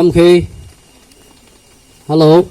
Okay. Hello.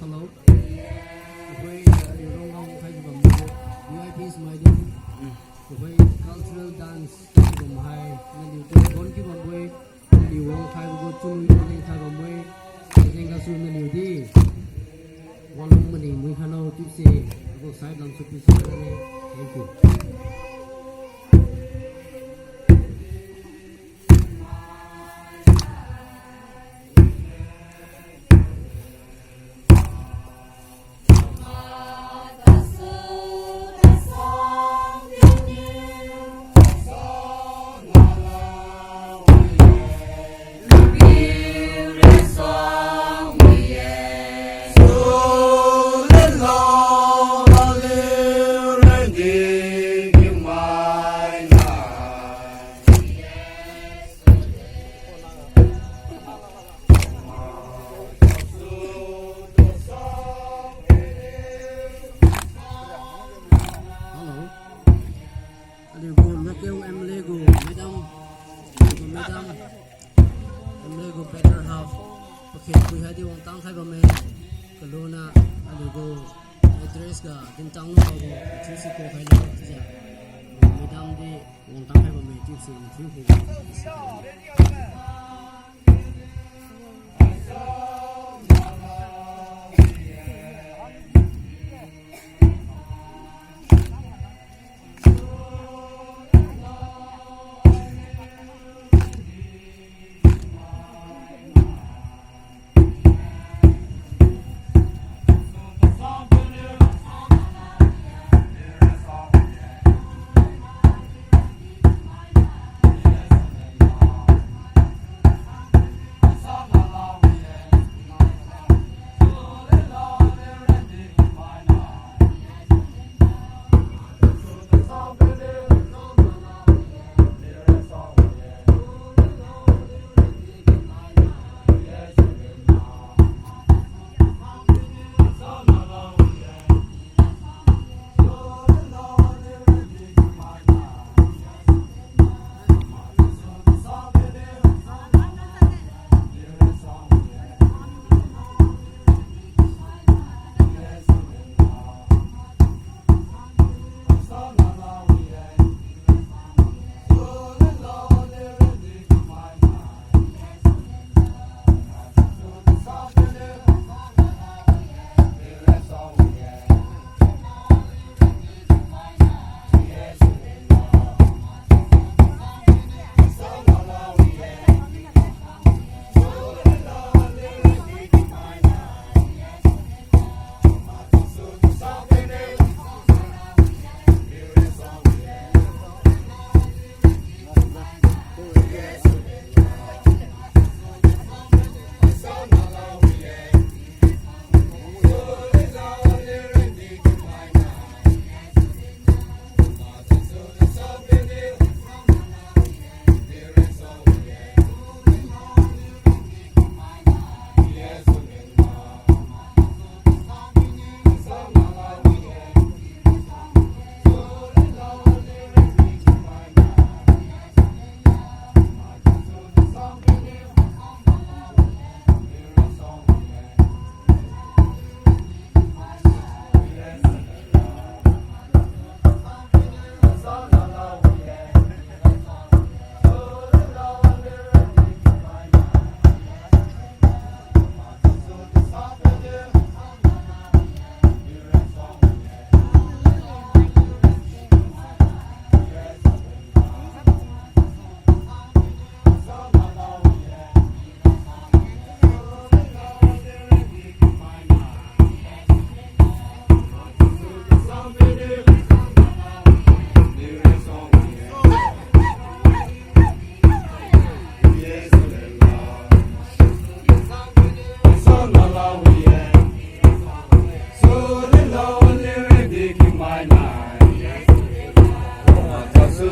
Hello. Với điều rong rong thay gồm VIP Smile với cultural dance gồm hai nên điều tôi vốn cái bọn với điều rong thay gồm chung nên thay gồm với nên các sự nên điều đi quan long mình mới khăn tiếp xe có sai làm sự tiếp xe này thank you. Better half. Okay, we had the one tang khai ba me. Kalona alugo address ga din tang no ba chu si ko khai lo ti ja. Madam de one tang khai ba me ti si ti hu.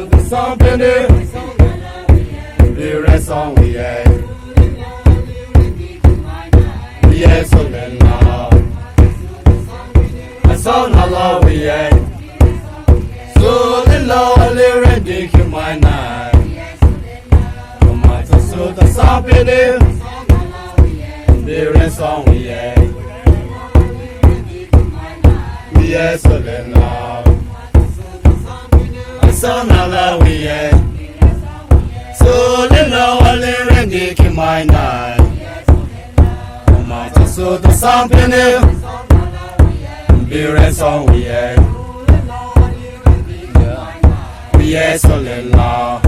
the something. The rest on we are. We are so in love. I saw no love we are. So the Lord already came my night. No matter so the something. The rest on we are. We are so in love. I saw no love we are. So the Lord already came my night. No matter so the something. The rest on we are. We are so in love.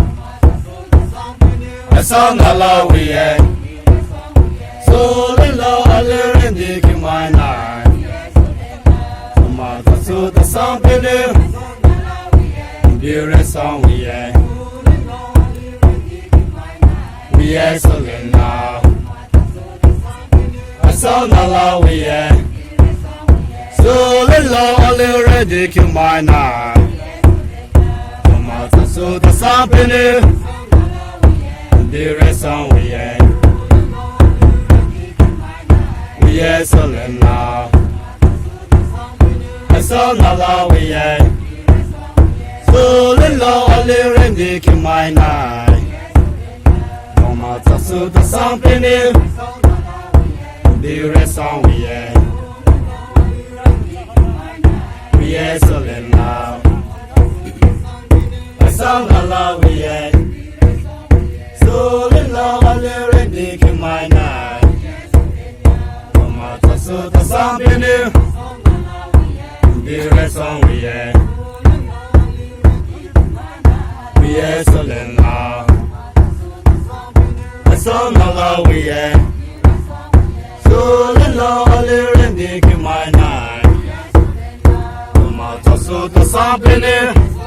I saw no love we are. So the Lord already came my night. No matter so the something. The rest on we are. We are so in love. I saw no love we are. So the Lord already came my night. No matter so the something. The rest on we are. We are so in love. I saw no love we are. So the Lord already came my night. No matter so the something. The rest on we are. We are so in love. I saw no love we are. So the Lord already came my night. No matter so the something. The rest on we are. We are so in love. I saw no love we are. So the Lord already came my night. No matter so the something.